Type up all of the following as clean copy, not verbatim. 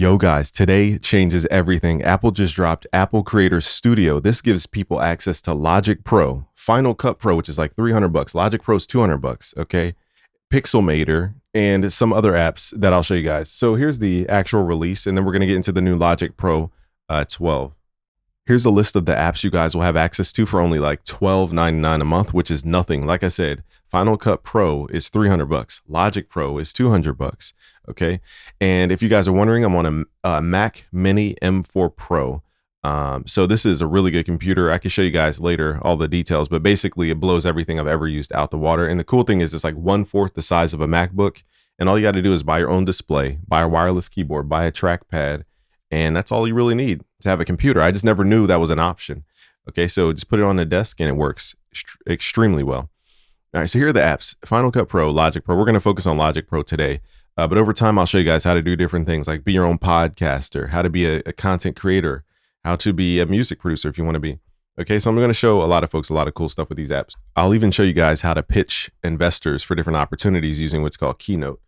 Yo guys, today changes everything. Apple just dropped Apple Creator Studio. This gives people access to Logic Pro, Final Cut Pro, which is like $300, Logic Pro is $200, okay? Pixelmator, and some other apps that I'll show you guys. So here's the actual release, and then we're gonna get into the new Logic Pro 12. Here's a list of the apps you guys will have access to for only like $12.99 a month, which is nothing. Like I said, Final Cut Pro is $300. Logic Pro is $200. Okay. And if you guys are wondering, I'm on a Mac Mini M4 Pro. So this is a really good computer. I can show you guys later all the details, but basically it blows everything I've ever used out the water. And the cool thing is it's like 1/4 the size of a MacBook. And all you got to do is buy your own display, buy a wireless keyboard, buy a trackpad. And that's all you really need to have a computer. I just never knew that was an option. Okay, so just put it on the desk and it works extremely well. All right, so here are the apps: Final Cut Pro, Logic Pro. We're going to focus on Logic Pro today. But over time, I'll show you guys how to do different things like be your own podcaster, how to be a content creator, how to be a music producer if you want to be. Okay, so I'm going to show a lot of folks a lot of cool stuff with these apps. I'll even show you guys how to pitch investors for different opportunities using what's called Keynote.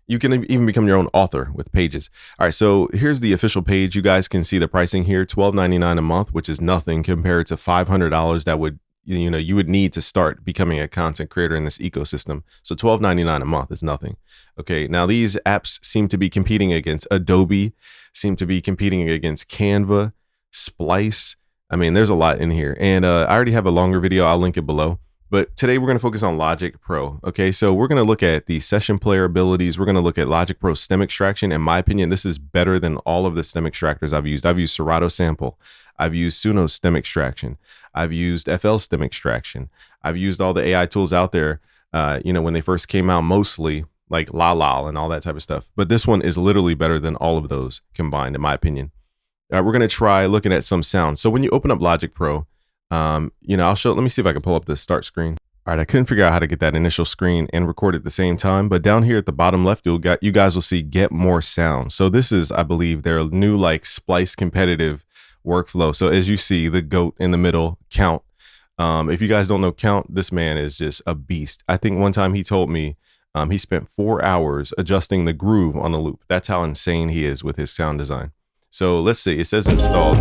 You can even become your own author with Pages. All right, so here's the official page. You guys can see the pricing here, $12.99 a month, which is nothing compared to $500 that would, you would need to start becoming a content creator in this ecosystem. So $12.99 a month is nothing. Okay, now these apps seem to be competing against Adobe, seem to be competing against Canva, Splice. I mean, there's a lot in here. And I already have a longer video. I'll link it below. But today we're going to focus on Logic Pro. Okay, so we're going to look at the session player abilities. We're going to look at Logic Pro stem extraction. In my opinion, this is better than all of the stem extractors I've used. I've used Serato Sample. I've used Suno stem extraction. I've used FL stem extraction. I've used all the AI tools out there, when they first came out, mostly like Lala and all that type of stuff. But this one is literally better than all of those combined, in my opinion. We're going to try looking at some sounds. So when you open up Logic Pro, let me see if I can pull up the start screen. All right, I couldn't figure out how to get that initial screen and record at the same time, but down here at the bottom left, you guys will see get more sounds. So this is, I believe, their new like Splice competitive workflow. So as you see, the GOAT in the middle, Count. If you guys don't know Count, this man is just a beast. I think one time he told me he spent 4 hours adjusting the groove on the loop. That's how insane he is with his sound design. So let's see, it says installed.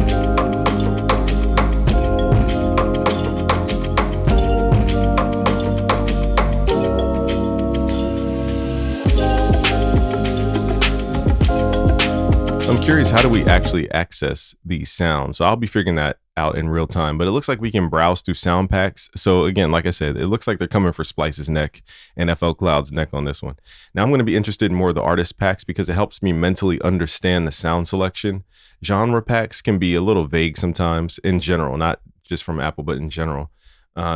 I'm curious, how do we actually access these sounds? So I'll be figuring that out in real time, but it looks like we can browse through sound packs. So again, like I said, it looks like they're coming for Splice's neck and FL Cloud's neck on this one. Now I'm going to be interested in more of the artist packs because it helps me mentally understand the sound selection. Genre packs can be a little vague sometimes in general, not just from Apple, but in general.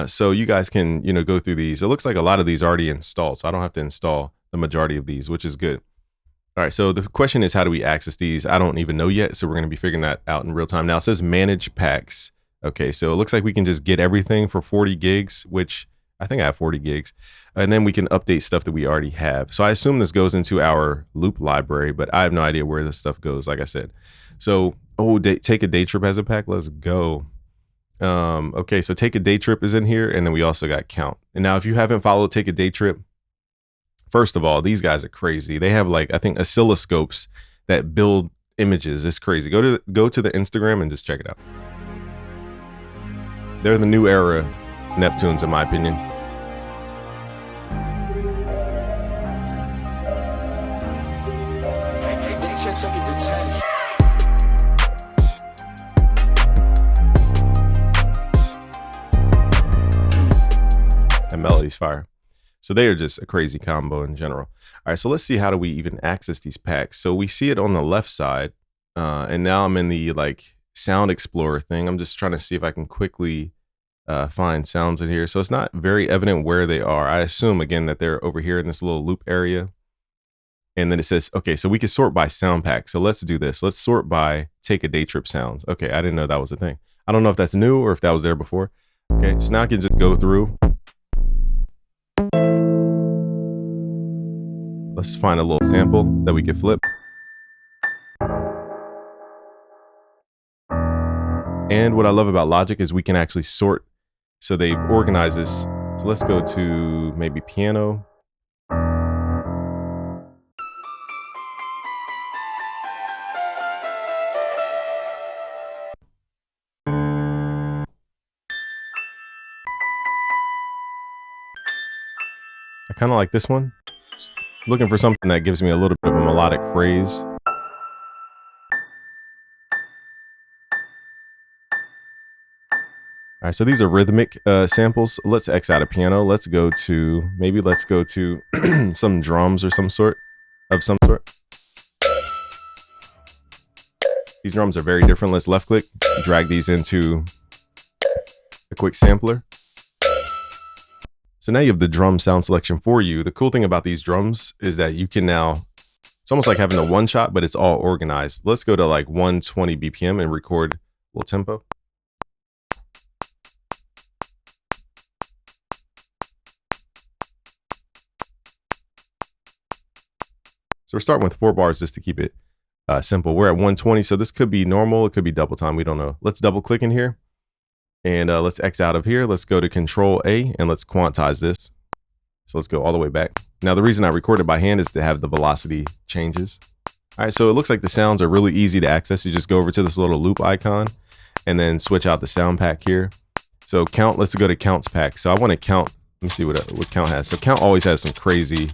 So you guys can, go through these. It looks like a lot of these are already installed, so I don't have to install the majority of these, which is good. All right, so the question is, how do we access these? I don't even know yet, so we're going to be figuring that out in real time. Now it says manage packs. Okay, so it looks like we can just get everything for 40 gigs, which I think I have 40 gigs. And then we can update stuff that we already have. So I assume this goes into our loop library, but I have no idea where this stuff goes, like I said. So, take a day trip as a pack. Let's go. Okay, so take a day trip is in here, and then we also got Count. And now if you haven't followed Take a Day Trip, first of all, these guys are crazy. They have I think oscilloscopes that build images. It's crazy. Go to the Instagram and just check it out. They're the new era Neptunes, in my opinion. That melody's fire. So they are just a crazy combo in general. All right, so let's see, how do we even access these packs? So we see it on the left side, and now I'm in the Sound Explorer thing. I'm just trying to see if I can quickly find sounds in here. So it's not very evident where they are. I assume, again, that they're over here in this little loop area. And then it says, okay, so we can sort by sound pack. So let's do this. Let's sort by Take a Day Trip sounds. Okay, I didn't know that was a thing. I don't know if that's new or if that was there before. Okay, so now I can just go through. Let's find a little sample that we can flip. And what I love about Logic is we can actually sort. So they've organized this. So let's go to maybe piano. I kind of like this one. Just looking for something that gives me a little bit of a melodic phrase. All right, so these are rhythmic samples. Let's X out a piano. Let's go to, maybe let's go to some drums or some sort. These drums are very different. Let's left click, drag these into a quick sampler. So now you have the drum sound selection for you. The cool thing about these drums is that you can now, it's almost like having a one shot, but it's all organized. Let's go to like 120 BPM and record a little tempo. So we're starting with 4 bars just to keep it simple. We're at 120, so this could be normal. It could be double time. We don't know. Let's double click in here and let's X out of here. Let's go to Control A and let's quantize this. So let's go all the way back. Now, the reason I recorded by hand is to have the velocity changes. All right, so it looks like the sounds are really easy to access. You just go over to this little loop icon and then switch out the sound pack here. So count, let's go to counts pack. So I want to count, let me see what count has. So count always has some crazy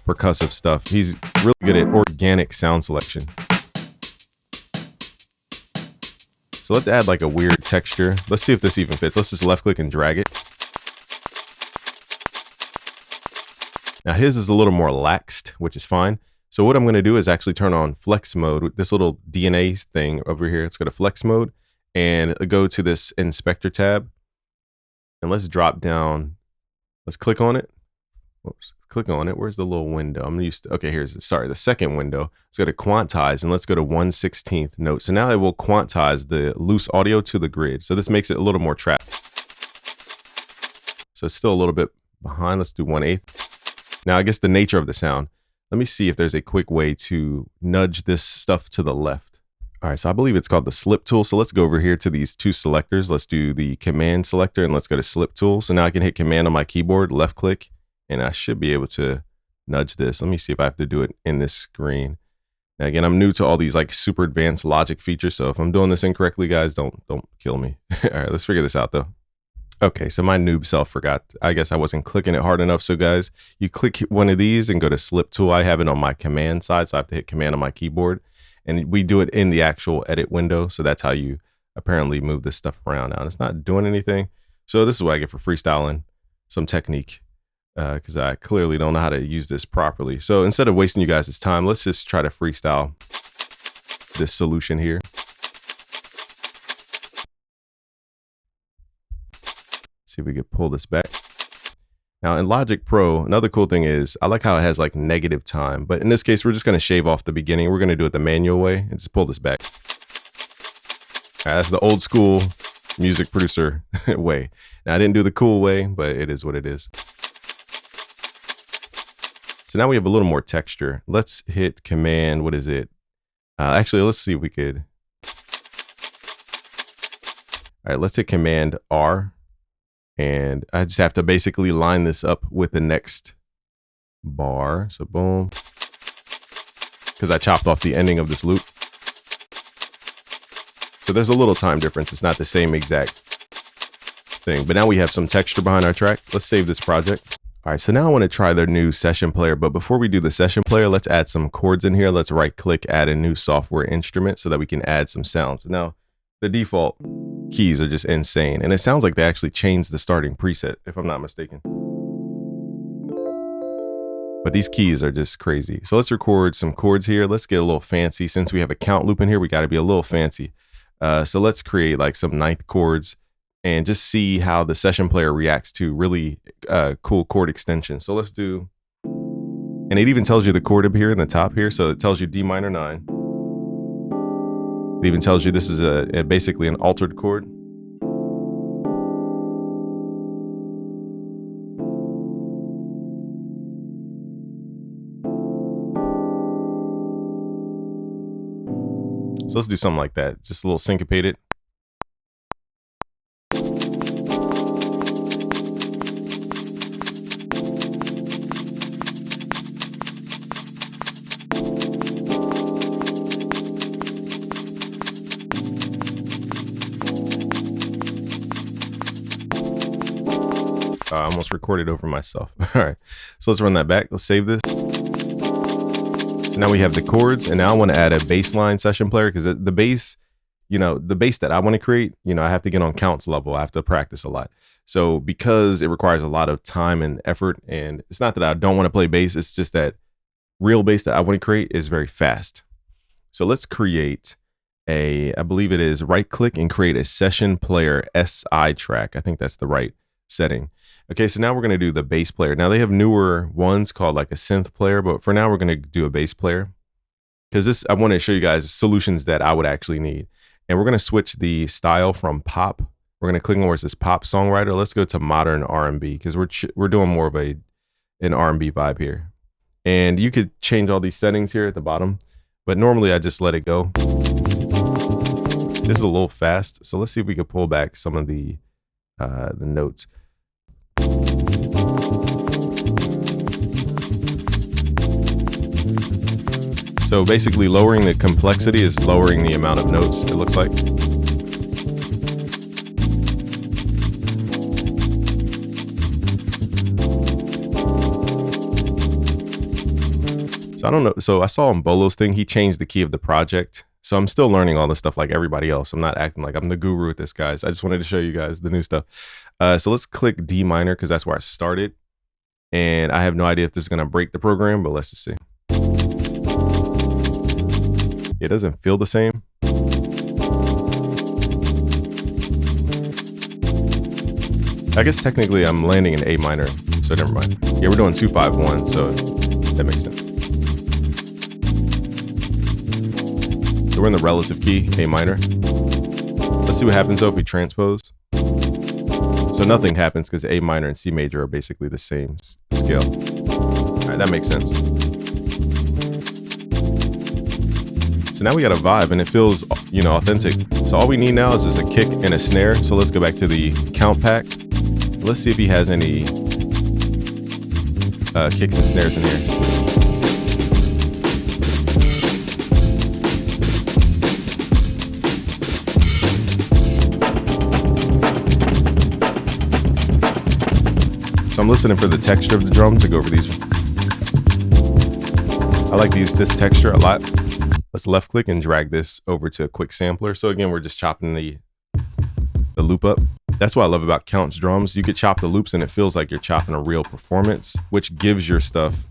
percussive stuff. He's really good at organic sound selection. So let's add like a weird texture. Let's see if this even fits. Let's just left click and drag it. Now his is a little more laxed, which is fine. So what I'm going to do is actually turn on flex mode with this little DNA thing over here. Let's go to flex mode and go to this inspector tab. And let's drop down. Let's click on it. Whoops. Click on it. Where's the little window? I'm used to, okay, here's, sorry, the second window. Let's go to quantize and let's go to 1/16th note. So now it will quantize the loose audio to the grid. So this makes it a little more trapped. So it's still a little bit behind. Let's do 1/8. Now I guess the nature of the sound. Let me see if there's a quick way to nudge this stuff to the left. All right, so I believe it's called the slip tool. So let's go over here to these 2 selectors. Let's do the command selector and let's go to slip tool. So now I can hit command on my keyboard, left click, and I should be able to nudge this. Let me see if I have to do it in this screen. Now again, I'm new to all these like super advanced logic features. So if I'm doing this incorrectly, guys, don't kill me. All right, let's figure this out though. Okay, so my noob self forgot. I guess I wasn't clicking it hard enough. So guys, you click one of these and go to slip tool. I have it on my command side, so I have to hit command on my keyboard. And we do it in the actual edit window. So that's how you apparently move this stuff around. Now, it's not doing anything. So this is what I get for freestyling some technique, because I clearly don't know how to use this properly. So instead of wasting you guys' time, let's just try to freestyle this solution here. See if we could pull this back. Now in Logic Pro, another cool thing is I like how it has like negative time, but in this case, we're just going to shave off the beginning. We're going to do it the manual way and just pull this back. All right, that's the old school music producer way. Now I didn't do the cool way, but it is what it is. So now we have a little more texture. Let's hit command. What is it? Actually, let's see if we could. All right, let's hit command R. And I just have to basically line this up with the next bar. So boom. Because I chopped off the ending of this loop. So there's a little time difference. It's not the same exact thing. But now we have some texture behind our track. Let's save this project. All right, so now I want to try their new session player. But before we do the session player, let's add some chords in here. Let's right click, add a new software instrument so that we can add some sounds. Now, the default keys are just insane. And it sounds like they actually changed the starting preset, if I'm not mistaken. But these keys are just crazy. So let's record some chords here. Let's get a little fancy. Since we have a count loop in here, we got to be a little fancy. So let's create like some 9th chords and just see how the session player reacts to really cool chord extensions. So let's do, and it even tells you the chord up here in the top here. So it tells you D minor 9. It even tells you this is basically an altered chord. So let's do something like that. Just a little syncopated. I almost recorded over myself. All right, so let's run that back. Let's save this. So now we have the chords, and now I want to add a bass line session player because the bass, the bass that I want to create, I have to get on counts level. I have to practice a lot. So because it requires a lot of time and effort, and it's not that I don't want to play bass, it's just that real bass that I want to create is very fast. So let's create I believe it is right click and create a session player SI track. I think that's the right setting. Okay, so now we're going to do the bass player. Now they have newer ones called like a synth player, but for now we're going to do a bass player because I want to show you guys solutions that I would actually need. And we're going to switch the style from pop. We're going to click on where it says pop songwriter. Let's go to modern R&B because we're doing more of an R&B vibe here. And you could change all these settings here at the bottom, but normally I just let it go. This is a little fast, so let's see if we could pull back some of the notes. So basically lowering the complexity is lowering the amount of notes, it looks like. So I don't know. So I saw on Bolo's thing, he changed the key of the project. So I'm still learning all this stuff like everybody else. I'm not acting like I'm the guru at this, guys. I just wanted to show you guys the new stuff. So let's click D minor because that's where I started. And I have no idea if this is going to break the program, but let's just see. It doesn't feel the same. I guess technically I'm landing in A minor, so never mind. Yeah, we're doing 2-5-1, so that makes sense. So we're in the relative key, A minor. Let's see what happens though if we transpose. So nothing happens because A minor and C major are basically the same scale. All right, that makes sense. So now we got a vibe and it feels, authentic. So all we need now is just a kick and a snare. So let's go back to the count pack. Let's see if he has any kicks and snares in here. So I'm listening for the texture of the drum to go over these. I like this texture a lot. Let's left click and drag this over to a quick sampler. So again, we're just chopping the loop up. That's what I love about Count's drums. You could chop the loops and it feels like you're chopping a real performance, which gives your stuff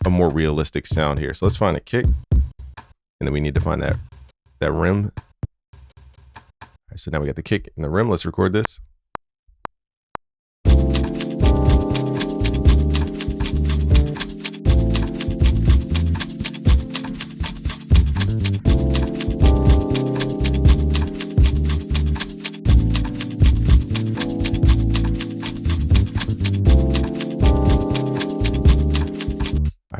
a more realistic sound here. So let's find a kick. And then we need to find that rim. All right, so now we got the kick and the rim. Let's record this.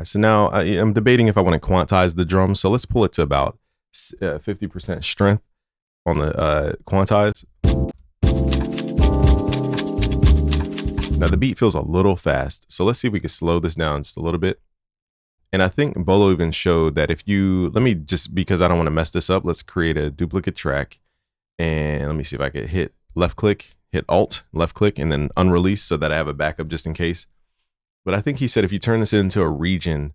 So now I'm debating if I want to quantize the drum. So let's pull it to about 50% strength on the quantize. Now the beat feels a little fast. So let's see if we can slow this down just a little bit. And I think Bolo even showed that because I don't want to mess this up, let's create a duplicate track. And let me see if I could hit left click, hit Alt, left click, and then unrelease so that I have a backup just in case. But I think he said if you turn this into a region,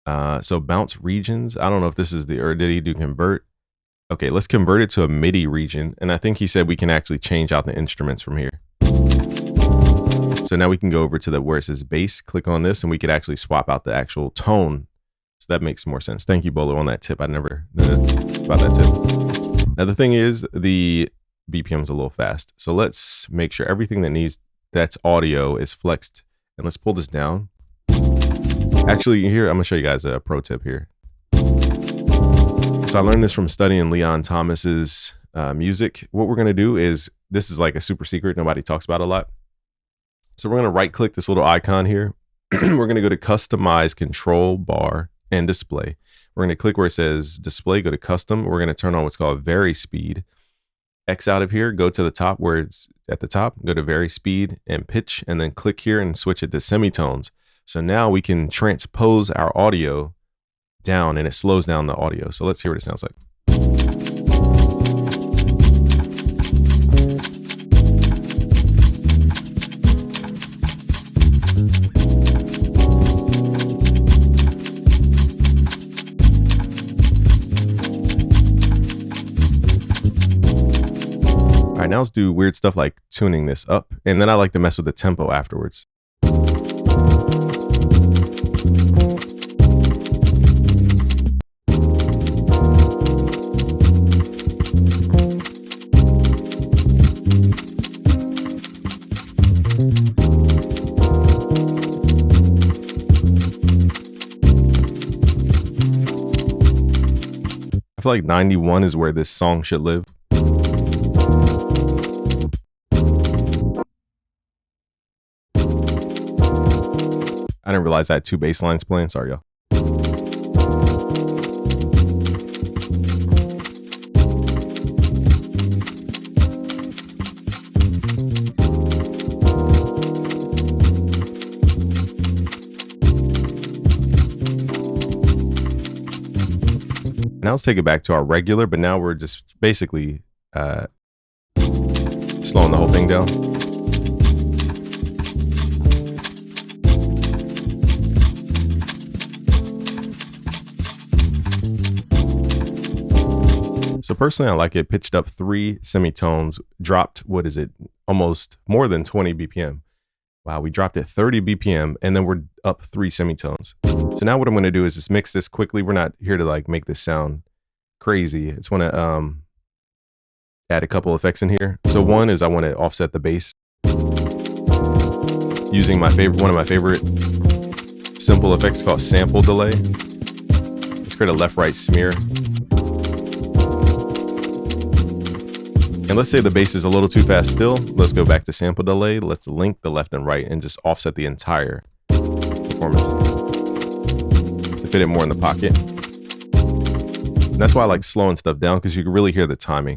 so bounce regions, I don't know if this is or did he do convert? Okay, let's convert it to a MIDI region. And I think he said we can actually change out the instruments from here. So now we can go over to where it says bass, click on this, and we could actually swap out the actual tone. So that makes more sense. Thank you, Bolo, on that tip. I never knew about that tip. Now the thing is, the BPM is a little fast. So let's make sure everything that's audio is flexed. And let's pull this down. Actually, here, I'm gonna show you guys a pro tip here. So I learned this from studying Leon Thomas's music. What we're gonna do is, this is like a super secret nobody talks about a lot. So we're gonna right click this little icon here. We're gonna go to customize control bar and display. We're gonna click where it says display, go to custom. We're gonna turn on what's called Varispeed. X out of here, go to the top where it's at the top, go to Varispeed and pitch, and then click here and switch it to semitones. So now we can transpose our audio down and it slows down the audio. So let's hear what it sounds like. All right, now let's do weird stuff like tuning this up. And then I like to mess with the tempo afterwards. I feel like 91 is where this song should live. I didn't realize I had 2 bass lines playing. Sorry, y'all. Now let's take it back to our regular, but now we're just basically slowing the whole thing down. So personally, I like it pitched up 3 semitones, dropped, what is it, almost more than 20 BPM. Wow, we dropped it 30 BPM, and then we're up 3 semitones. So now what I'm gonna do is just mix this quickly. We're not here to like make this sound crazy. I just wanna add a couple effects in here. So one is I wanna offset the bass using one of my favorite simple effects called sample delay. Let's create a left-right smear. And let's say the bass is a little too fast still. Let's go back to sample delay. Let's link the left and right and just offset the entire performance to fit it more in the pocket. And that's why I like slowing stuff down, because you can really hear the timing.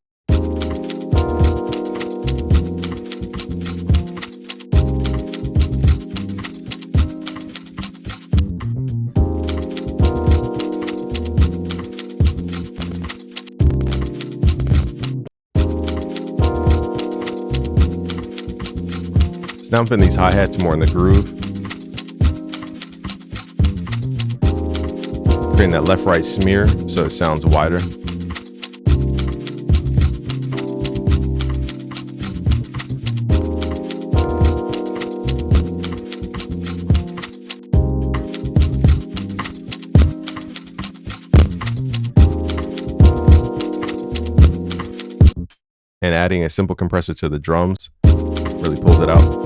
Now I'm putting these hi-hats more in the groove. Creating that left-right smear so it sounds wider. And adding a simple compressor to the drums really pulls it out.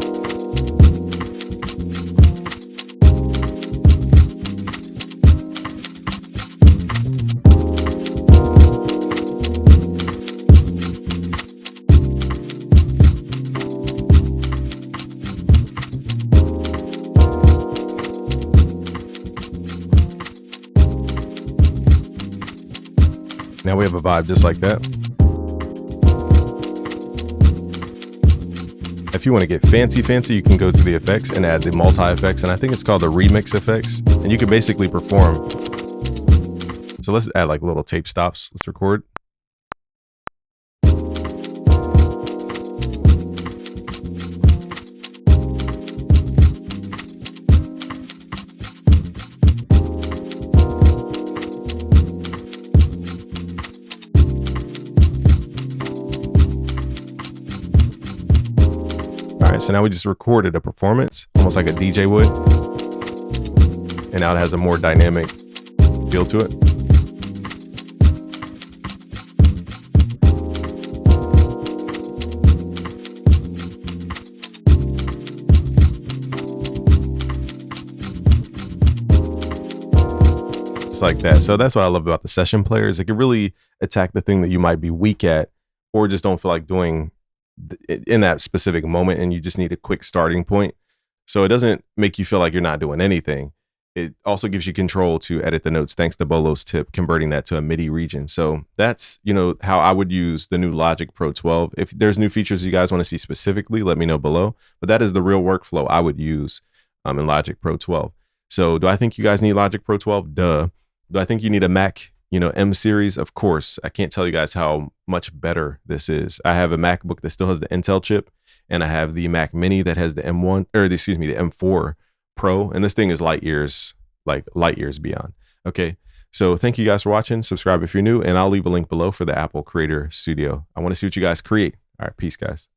Now we have a vibe just like that. If you want to get fancy, you can go to the effects and add the multi-effects, and I think it's called the remix effects, and you can basically perform. So let's add like little tape stops. Let's record. So now we just recorded a performance, almost like a DJ would. And now it has a more dynamic feel to it. It's like that. So that's what I love about the session players. It can really attack the thing that you might be weak at or just don't feel like doing in that specific moment, and you just need a quick starting point. So it doesn't make you feel like you're not doing anything. It also gives you control to edit the notes, thanks to Bolo's tip, converting that to a MIDI region. So that's, how I would use the new Logic Pro 12. If there's new features you guys want to see specifically, let me know below. But that is the real workflow I would use in Logic Pro 12. So do I think you guys need Logic Pro 12? Duh. Do I think you need a Mac M series? Of course. I can't tell you guys how much better this is. I have a MacBook that still has the Intel chip, and I have the Mac Mini that has the the M4 Pro, and this thing is light years beyond. Okay, so thank you guys for watching. Subscribe if you're new, and I'll leave a link below for the Apple Creator Studio. I want to see what you guys create. All right, peace, guys.